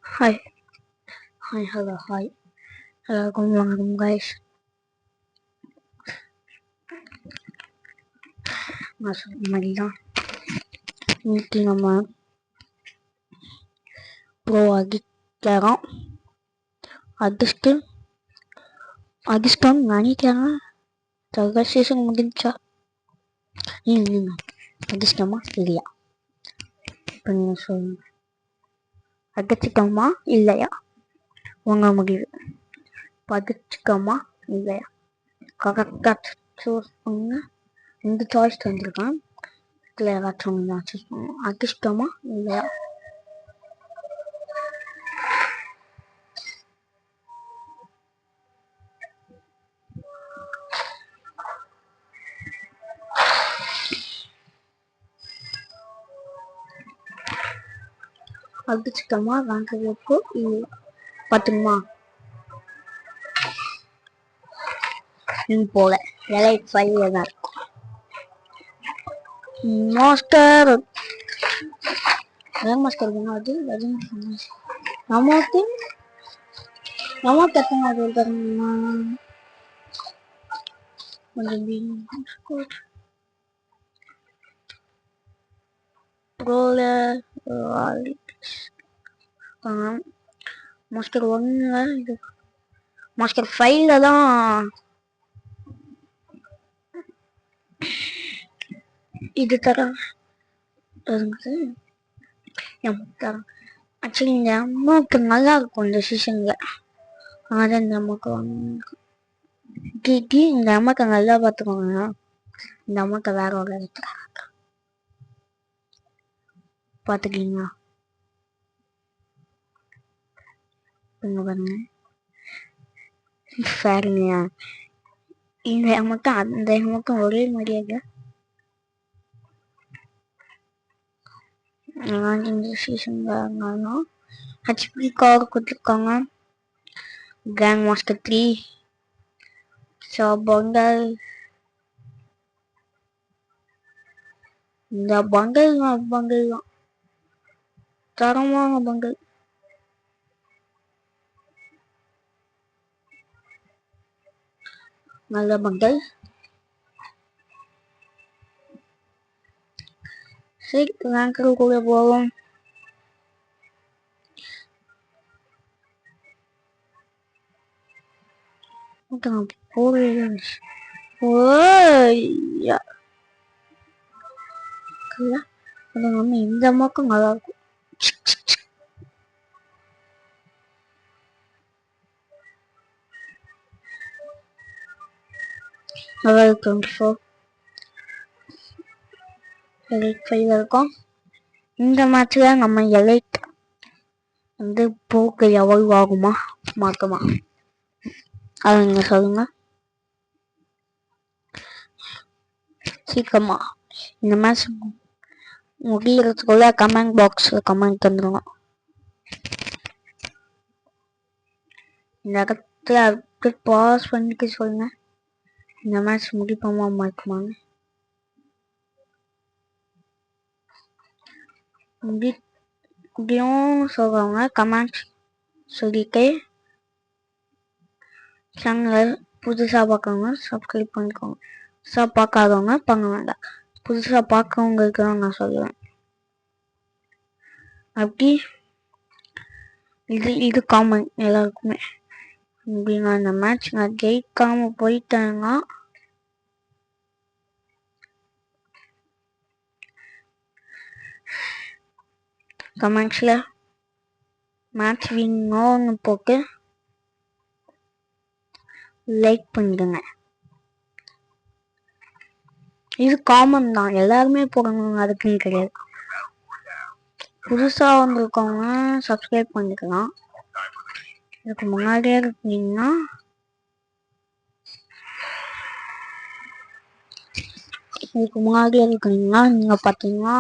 Hi, hi. Welcome, welcome, guys. Masuk Maria. Ini nama pro lagi cara Agiskan ngani cara cara season mungkin cak ini Agis nama Ilya penyesuaian Agis nama Ilya wanga magi Agis nama Ilya kakak choose பண்ணா இந்த choice தந்திருக்கான் இதில் ஏதாச்சும் ஒன்று தான் choose பண்ணணும் அதிர்ஷ்டமா இல்லையா அதிர்ஷ்டமா வாங்குறதுக்கு இல்லை பார்த்துமா போல எலைட் ஃபைவ்ல தான் இருக்கும் மாஸ்டர் மாஸ்டர் அது நமக்கு எத்தனை அது தரணுமா மாஸ்டர் ஒன்ல இது மாஸ்டர் ஃபைவ்ல தான் இது தர ஆக்சுவலி இந்த அம்மாவுக்கு நல்லா இருக்கும் இந்த சீசன்ல அதான் இந்த அம்மாவுக்கு இந்த அம்மாவுக்கு நல்லா பார்த்துக்கோங்க இந்த அம்மாவுக்கு வேற ஒரு இடத்துல பார்த்துக்கீங்களா பாருங்க பாருங்க இந்த அம்மாவுக்கு அந்த அம்மாவுக்கும் ஒரே மாதிரியாக இந்த சீசன்ல இருந்தாலும் ஹெச்பி கார் கொடுத்துருக்காங்க கிராண்ட் மாஸ்டர் 3 பங்கல் இந்த பங்கல் தான் தரமான பங்கல் நல்ல பங்கல் சரி ரேங்கர் கூட போவோம் இந்த அம்மாக்கும் நல்லா இருக்கும் level 24 elite 5 இருக்கும் இந்த மேட்ச்ல நம்ம எலைட் வந்து போக்கு எவ்வளவு ஆகுமா மாக்குமா அது நீங்க சொல்லுங்க சீக்கிரமா இந்த மேட்ச் முடியறதுக்குள்ள கமெண்ட் பாக்ஸ்ல கமெண்ட் தந்துருங்க இந்த இடத்துல அப்படியே பாஸ் பண்ணிட்டு சொல்லுங்க இந்த மேட்ச் முடிப்போமா மாக்குமான்னு முடியும் சொல்றவங்க கமெண்ட் சொல்லிட்டு சேனல் புதுசா பார்க்கறவங்க சப்ஸ்கிரைப் பண்ணிக்கோங்க புதுசா பார்க்காதவங்க பண்ண வேண்டாம் புதுசா பார்க்கறவங்களுக்கு தான் நான் சொல்லுவேன் அப்படி இது காமன் எல்லாருக்குமே அப்படின்னா இந்த மேட்ச் நான் ஜெயிக்காம போயிட்டேன்னா கமெண்ட்ஸ்ல மேட்ச் வின்னோன்னு போட்டு லைக் பண்ணிடுங்க இது காமன் தான் எல்லாருமே போடணும் அதுக்குன்னு கிடையாது புதுசா வந்திருக்கவங்க சப்ஸ்கிரைப் பண்ணிக்கலாம் இதுக்கு முன்னாடியே இருக்கீங்கன்னா நீங்க பாத்தீங்கன்னா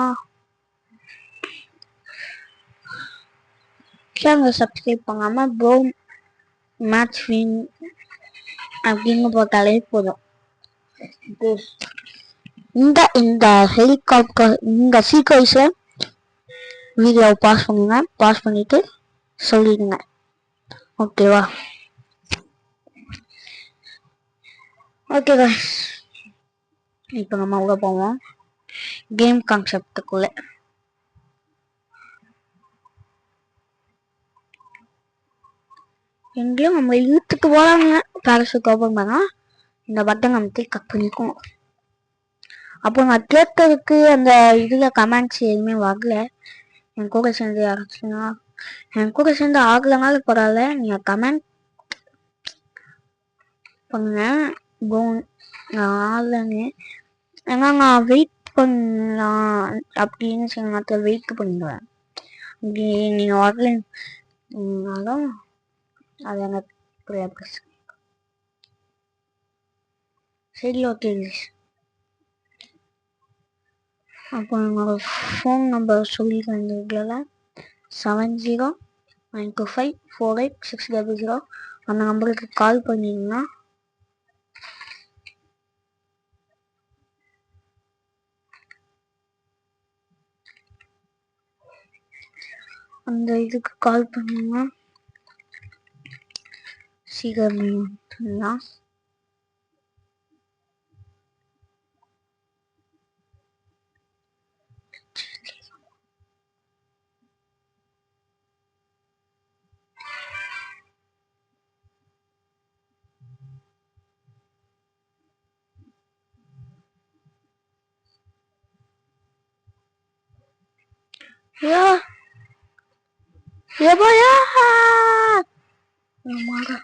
சேனல் சப்ஸ்கிரைப் பண்ணாம ப்ரோ மேட்ச் வின் அப்படின்னு போட்டாலே போதும் இந்த ஹெலிகாப்டர் இந்த சீக்வன்ஸ்ல வீடியோ பாஸ் பண்ணுங்க பாஸ் பண்ணிட்டு சொல்லிடுங்க. ஓகேவா? ஓகே गाइस, இப்போ நம்ம உள்ள போவோம் கேம் கான்செப்டுக்குள்ள. எங்கேயும் நம்ம இழுத்துட்டு போறாங்க. பேரஷூட் ஓப்பன் பண்ணா இந்த பட்டன் அமைத்து கட் பண்ணிக்கணும். அப்போ நான் கேட்டதுக்கு அந்த இதுல கமெண்ட்ஸ் எதுவுமே வரல. என் கூட சேர்ந்து யாராச்சுன்னா, என் கூட சேர்ந்து ஆகலனாலும் பரவாயில்ல, நீங்க கமெண்ட் பண்ணுங்க. ஆகலன்னு, ஏன்னா நான் வெயிட் பண்ணலாம் அப்படின்னு சில நேரத்தில் வெயிட் பண்ணுவேன். நீங்க வரலனாலும் அது எனக்கு புரியாது. சரி, ஓகே. அப்போ என்னோட ஃபோன் நம்பர் சொல்லி தந்துருக்கல, 7092548600. அந்த நம்பருக்கு கால் பண்ணிங்கன்னா அந்த இதுக்கு கால் பண்ணீங்கன்னா சீக்கிரம். Ya, ya boya. Namara.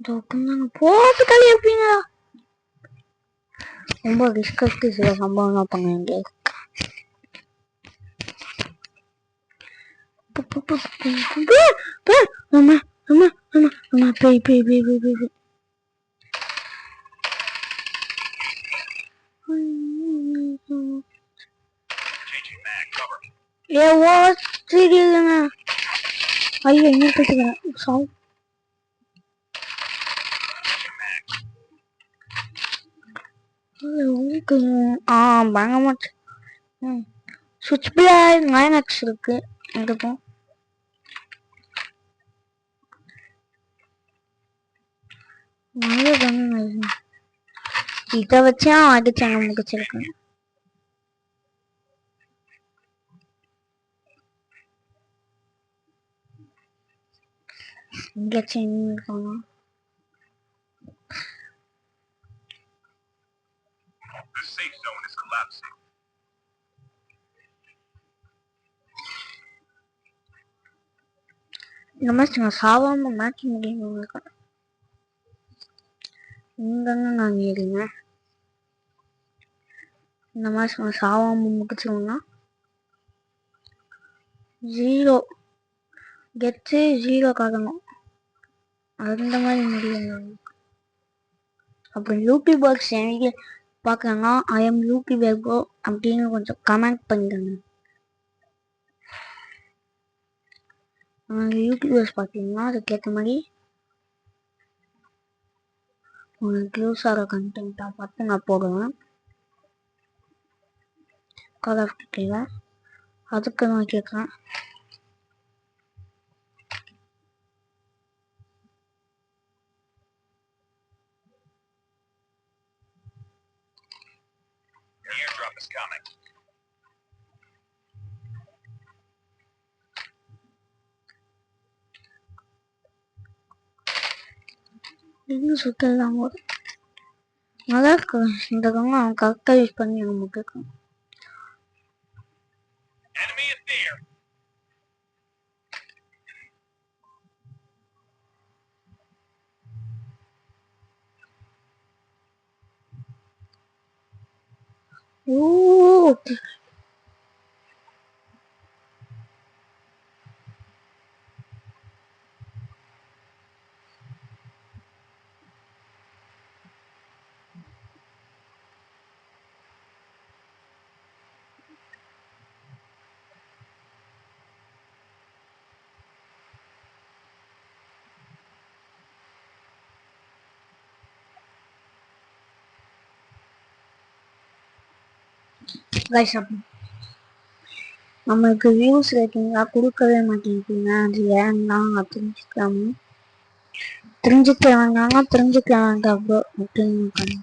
Dokumen போட்டு கழி எப்படிங்க? ரொம்ப ரிஸ்க் எடுத்து சில சம்பவம்லாம் பண்ண வேண்டியது. ஐயோ, என்ன கேட்டுக்கிறேன். பயங்கரமா சுவிட்ச் பிளேயர் 9x இருக்கு. எடுப்போம். இதை வச்சா அடிச்சாங்க முடிச்சிருக்கேன். இங்க இருக்காங்க. The safe zone is collapsing. இந்த மாதிரி நான் சாவாம மேட்ச் முடியும் உங்களுக்கு. இங்கன்னு நான் ஏறிங்க. இந்த மாதிரி நான் சாவாம முடிச்சோம்னா 0 கெட்டு 0 காட்டணும். அந்த மாதிரி முடியும். அப்புறம் யூடியூபர்ஸ் எனக்கு பார்க்கறாங்கன்னா ஐ எம் யூடியூபர் ப்ரோ அப்படின்னு கொஞ்சம் கமெண்ட் பண்ணிடுங்க. யூடியூபர்ஸ் பார்த்தீங்கன்னா அதுக்கேற்ற மாதிரி உங்களுக்கு யூஸ் ஆகிற கண்டென்ட்டாக பார்த்து நான் போடுவேன். கால் ஆஃப் டியூட்டியில் அதுக்கு நான் கேட்குறேன். இன்னும் சுத்தலாம் போது நல்லா இருக்கு. இந்த கம்மா அவன் கரெக்டாக யூஸ் பண்ணி நம்ம கேட்கணும். ஓகே. கைஸ், நமக்கு வியூஸ் ரேட்டிங்லாம் கொடுக்கவே மாட்டேங்குதுங்க. அது ஏன்னா தெரிஞ்சுக்கலாம் தெரிஞ்சுக்கலாம் ப்ரோ அப்படின்னு.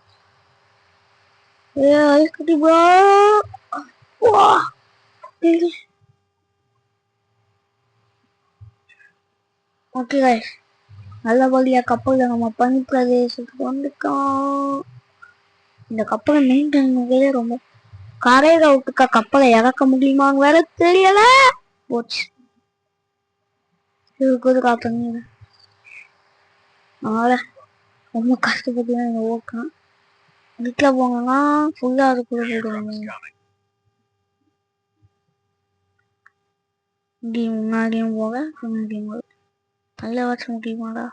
ஐஸ்குட்டி ப்ரோ ஓகே கைஸ், நல்லபடியா கப்பலை நம்ம பனி பிரதேசத்துக்கு வந்துட்டோம். இந்த கப்பலை மெயின்டைன் பண்ணவே ரொம்ப கரையில விட்டுக்கா கப்பலை இறக்க முடியுமான்னு வேற தெரியல. போச்சு இருக்குது காத்துங்க. அதனால ரொம்ப கஷ்டப்பட்டு தான் இங்க ஓக்கலாம். வீட்டுல போங்கன்னா ஃபுல்லா அதுக்குள்ள போயிடுவாங்க. இங்கேயும் முன்னாடியும் போக பின்னாடியும் போக நல்ல வச்ச முடியுமாடா?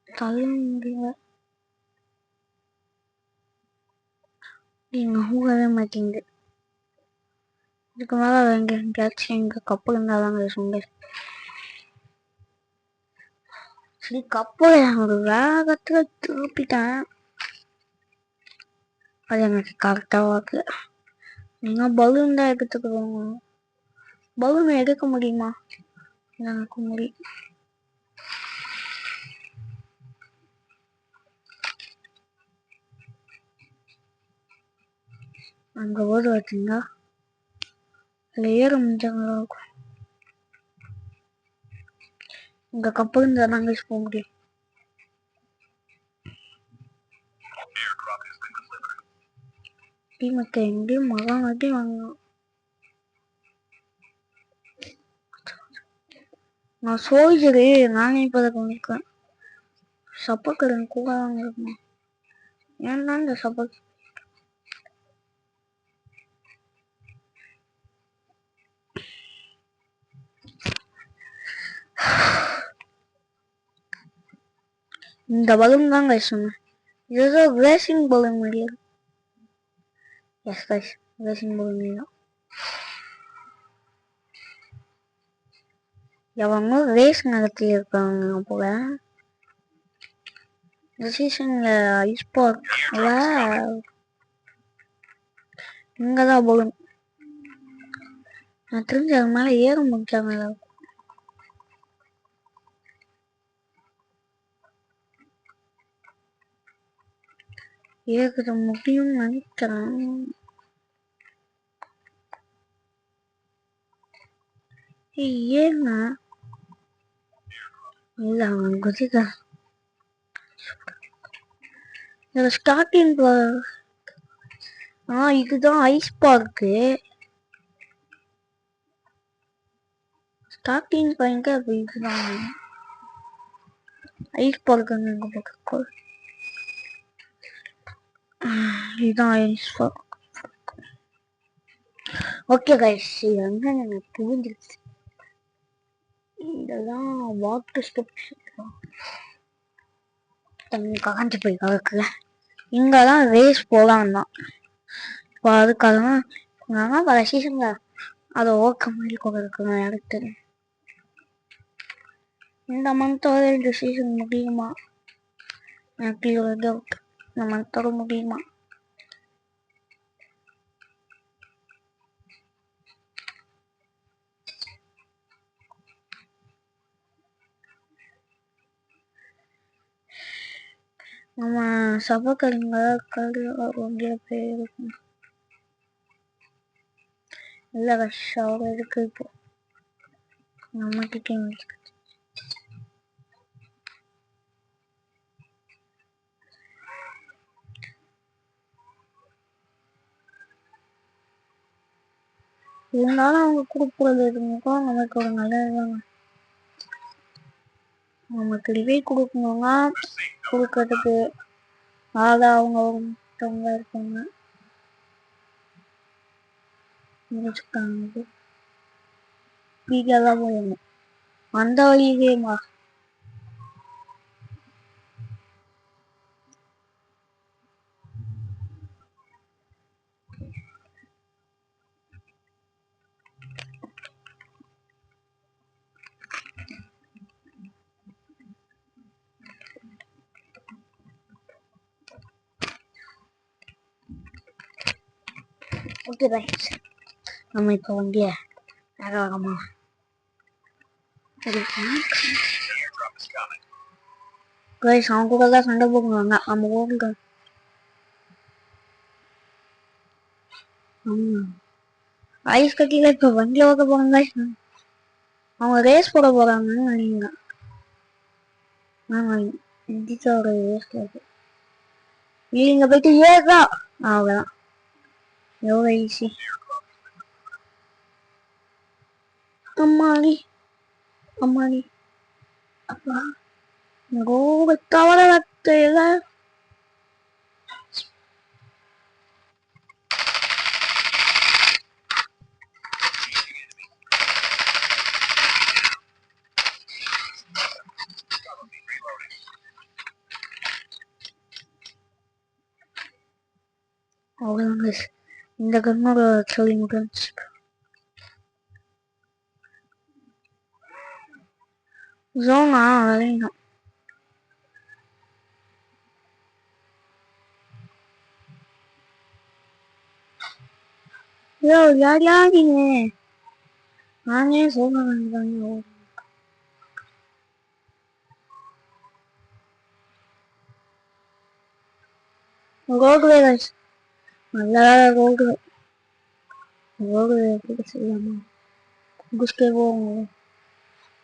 தள்ள முடியல. இங்க போகவே மாட்டேங்குது. இதுக்கு மேல எங்கேயாச்சும் எங்க கப்பல் இருந்தாதாங்க சொங்க. சரி கப்பல் ஒரு வேகத்துல திருப்பிட்டேன். அது எனக்கு கரெக்டா வாக்கு. நீங்க பலூன் தான் எடுத்துட்டு போங்க. பலூன் எடுக்க முடியுமா? எனக்கு முடியும். அங்க ஓடு வச்சுங்க. அதுல ஏற முடிஞ்சாங்களா இருக்கும். இங்க கப்பல் இருந்தா நாங்க போக முடியும். டீமத்தை எங்கேயும் மகன் வாட்டி வாங்கணும். நான் சோல்ஜரு நானே இப்பதான் நிற்கிறேன். சப்பக்கடன் கூட தான் இருக்கணும். ஏன்னா இந்த சப்பக் இந்த பலூன் தான் கைஸ் சொன்னேன். இது ரேசிங் பலூன் முடியாது. எஸ் கைஸ், ரேசிங் பலூன் தான். எவங்க ரேஸ் நடத்தி இருக்காங்க போல. இந்த சீசன்ல ஐஸ் பார்க்ல இங்கதான் பலூன். நான் தெரிஞ்ச அது மேல ஏற முடிச்சாங்க. ஏற்க முடியும்னு நினைக்கிறேன். ஏன்னா இல்ல அவன் குதிக்க ஸ்டார்டிங். இதுதான் ஐஸ் பார்க்கு. ஸ்டார்டிங் பாயிண்ட் அப்ப இதுதான் ஐஸ் பார்க்கு. இதுதான் ஐஸ் பார்க். ஓகே கைஸ், இது வந்து எனக்கு புரிஞ்சிருச்சு. இதெல்லாம் வாட்டர் ஸ்டெப்ஸ் தண்ணி காஞ்சி போய் கலக்குல. இங்கதான் ரேஸ் போலாம் தான். இப்போ அதுக்காக தான் பல சீசன்ல அதை ஓக்க மாதிரி கூட இருக்குங்க. எனக்கு தெரியும். இந்த மந்தோட இந்த சீசன் முடியுமா? எனக்கு இந்த மந்தோட முடியுமா? நம்ம சபக்கரிங்க வண்டியில போயிருக்கோம். இல்ல கஷ்டம் இருக்கு. இப்போ நம்ம கிட்டே இருந்தாலும் அவங்க கொடுக்குறது எதுவுமோ நமக்கு ஒரு நல்லதுதாங்க. நமக்கு ரிவே கொடுக்கணுங்க. கொடுக்கறதுக்கு அவங்க ஒருத்தவங்க இருக்காங்க. வீட்டிலதான் போயிடணும். அந்த வழியேமா ஓகே ரைட், நம்ம இப்போ வண்டிய வேகமா கைஸ் அவங்க கூட தான் சண்டை போடுவாங்க. நம்ம ஓடுங்க. ஐஸ் கட்டில இப்போ வண்டி ஓட போறாங்க. அவங்க ரேஸ் போட போறாங்கன்னு நினைக்கிறேன். ஒரு ரேஸ் போகுது. இங்க போயிட்டு ஏறா அவ்வளோதான். எவ்வளோ ஈஸி. அம்மாடி அம்மாடி அப்பா ரோடு தவற வத்தையில அவ்வளோங்க. இந்த கண்ணோட சொல்லி முடிஞ்சு. ஜோனா வரையணும். ஐயோ யார் யாருங்க நானே சொல்ல வேண்டியதாங்க. ரோடு நல்லா ரோடு செய்யாமா குஸ்கே போவோம்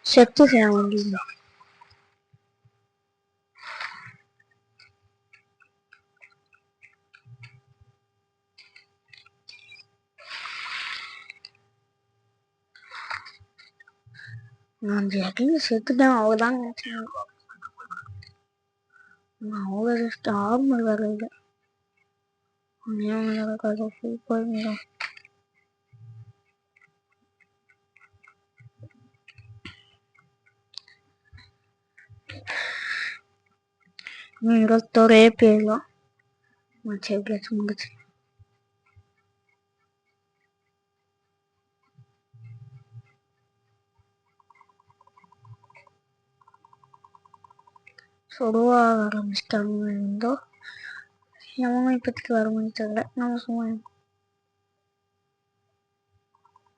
செத்து செய்ய வேண்டியது. நான் செத்துட்டேன் அவ்வளோதான் நினைச்சேன். அவ்வளோ நார்மல் வேற இல்லை. போயிருந்தோம். இருபத்தோரே போயிடலாம். மச்ச எப்படியாச்சும் முடிச்சு சொருவா ஆரம்பிச்சிட்டாங்க. இருந்தோ எவனும் இப்போதைக்கு வர மணி தெரியல. நம்ம சும்மா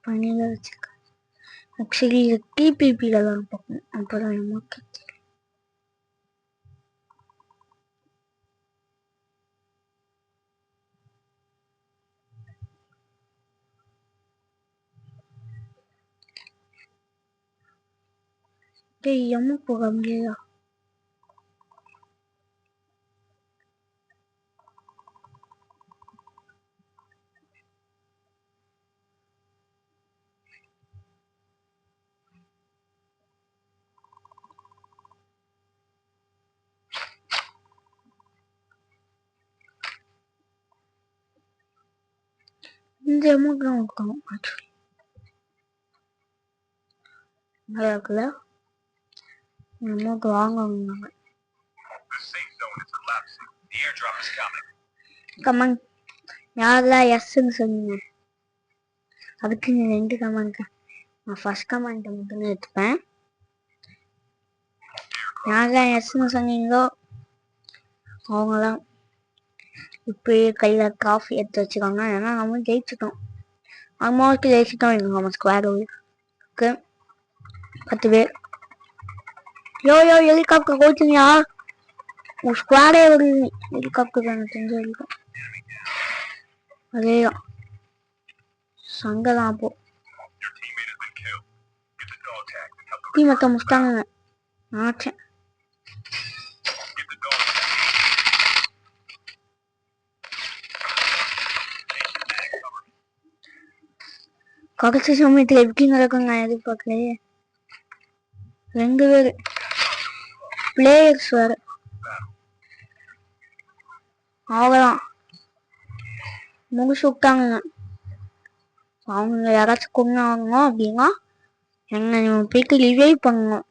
பண்ணிதான் வச்சிருக்கேன். ஆக்சுவலி இது டிபிபியில தான் பார்க்கணும். அப்போதான் நமக்கு எம்ம போக முடியாதா? இந்த அமௌண்ட் தான் கொடுக்கணும். ஆக்சுவலி நல்லா இருக்குல்ல. அமௌண்ட் வாங்கணும். கமெண்ட் யாரெல்லாம் எஸ்ன்னு சொன்னீங்க அதுக்கு நீ 2 கமெண்ட். நான் ஃபர்ஸ்ட் கமெண்ட் மட்டும் எடுத்துப்பேன். யாரெல்லாம் எஸ்ன்னு சொன்னீங்களோ அவங்களாம் இப்பயே கையில் காஃபி எடுத்து வச்சுக்கோங்க. ஏன்னா நம்ம ஜெயிச்சிட்டோம். ஆல்மோஸ்ட் ஜெயிச்சிட்டோம். நம்ம ஸ்குவாட் இருக்கு 10 பேர். யோ ஹெலிகாப்டர் கோச்சிங்கயா உன் ஸ்குவாடே ஒரு ஹெலிகாப்டர் தானே தெரிஞ்ச வரைக்கும். அதேதான் சங்கதான். அப்போ டீமத்தை முடிச்சிட்டாங்க. ஆச்சேன் கடைசி சமயத்தில் எப்படி நடக்கும் நான் எதிர்பார்க்கலையே. 2 பேர் பிளேயர்ஸ் வேற. அவ்வளோதான் முடிச்சு விட்டாங்க. அவங்க யாராச்சும் கொண்டாங்க அப்படின்னா என்ன போயிட்டு ரிவைவ் பண்ணணும்.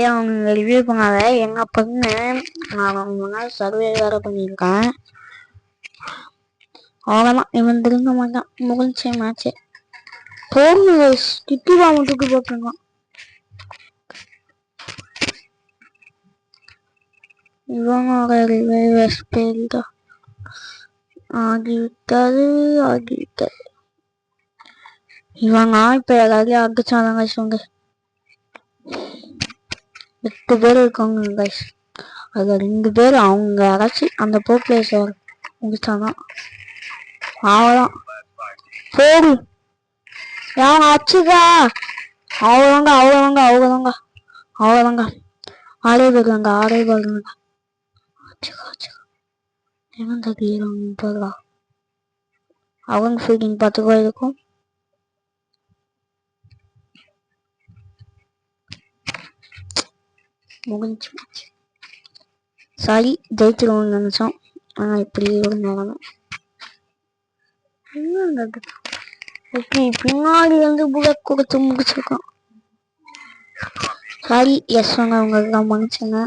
அவங்க ரிவ்யூ பண்ணாத எங்க பொண்ணு நான் முன்னாடி சர்வே வேற பண்ணியிருக்கேன். அவ்வளோதான் இவன் திரும்ப மாட்டான். முடிஞ்சே மேட்ச்சு. போங்க கிட்டிவா மட்டுக்கு போட்டுருக்கான். இவனோட ரிவைவ் ஸ்பெல் ஆகிவிட்டது. இவங்க இப்ப எல்லாரையும் அடிச்சாதாங்க சொல்லுங்க. 8 பேர் இருக்காங்க கைஸ். அதுல 2 பேர் அவங்க யாராச்சும் அந்த போர்ட்லேஸ் முடிச்சாதான் அவ்வளோதான். போடு யாங்க அச்சுதா. அவ்வளோதாங்க. ஆடே போடுறாங்க. என்ன தகுதியா அவங்க ஃபீலிங் 10 ரூபாய் இருக்கும். முடிஞ்சு சாரி ஜெயிச்சிருவோம்னு நினைச்சோம். ஆனா இப்படி ஒரு நிலைமை. பின்னாடி வந்து புல்லட் கொடுத்து முடிச்சிருக்கோம். சாரி எஸ் சொன்ன உங்களுக்கு தான் மன்னிச்சுங்க.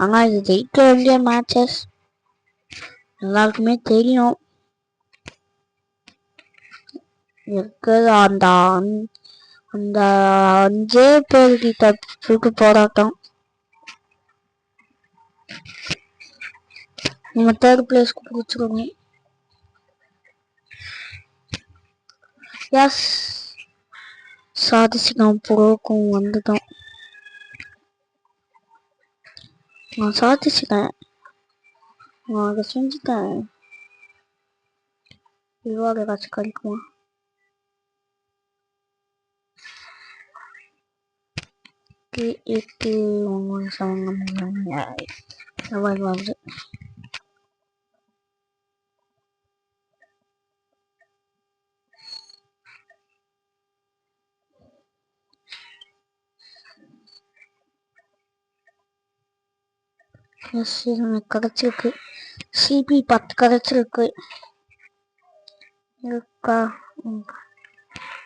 ஆனா இது ஜெயிக்க வேண்டிய மேட்சஸ் எல்லாருக்குமே தெரியும். இருக்கிறது அந்த 5 பேருக்கு போராட்டம். நம்ம 3rd பிளேஸ்க்கு பிடிச்சிருக்கோம். எஸ் சாதிச்சுட்டோம். ப்ரோக்கும் வந்துட்டோம். நான் சாதிச்சுட்டேன். நான் அதை செஞ்சுட்டேன். ரிவார்டு ஏதாச்சும் கிடைக்குமா? வருது. கிடைச்சிருக்கு. சிபி 10 கிடைச்சிருக்கு.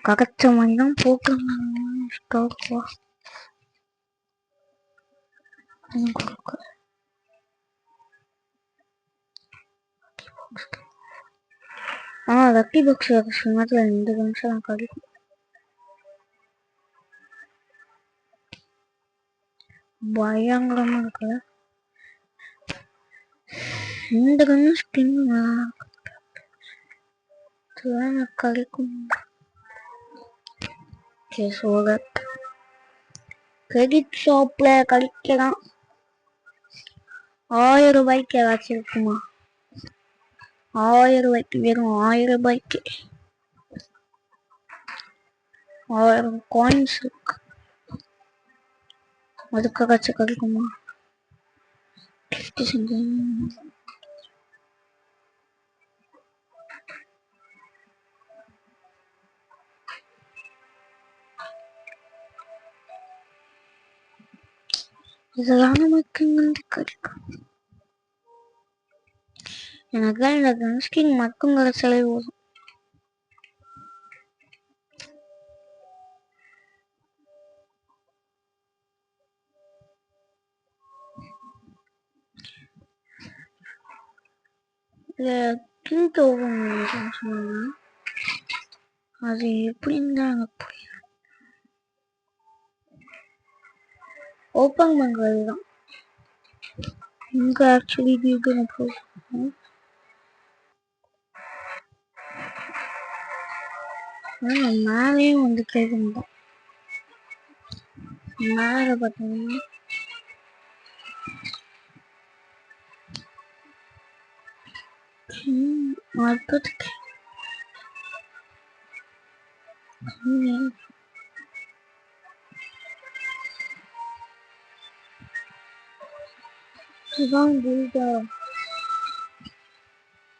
கிடைச்ச மாதிரி தான் போட்டுருந்தாங்க. லக்கி பாக்ஸ் நேரத்தில் 2 நிமிஷம் கிடைக்கும். பயங்கரமா இருக்குல்ல. 2 கண்ணு ஸ்கின் கிடைக்கும். கிரெடிட் ஷாப்ல கிடைக்கலாம். 1000 ரூபாய்க்கு ஏதாச்சும் இருக்குமா? 1000 ரூபாய்க்கு, வெறும் 1000 ரூபாய்க்கு 1000 காயின்ஸ் இருக்கு. அதுக்காச்சும் கிடைக்குமா? இதெல்லாம் நமக்கு கிடைக்கும். எனக்கு இந்த கன்ஸ்கின் மட்டும் கிடைச்சாலே போதும். அது எப்படின்னு தான் எனக்கு புரியல. ஓப்பன் பண்றது தான் இங்க ஆக்சுவலி மேலேயும் வந்து கேட்கணும். மேல பார்த்தீங்கன்னா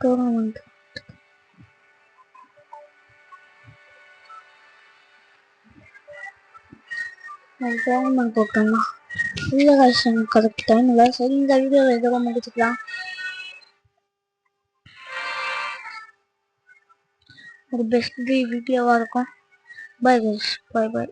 டோர்னமெண்ட் போட்டோம்னா இல்லை காய்ச்சல் கரெக்ட் டைம் இல்லை. சரி இந்த வீடியோ எதோ முடிச்சுக்கலாம். ஒரு பெஸ்ட் வீடியோவாக இருக்கும். பாய் கைஸ், பாய்.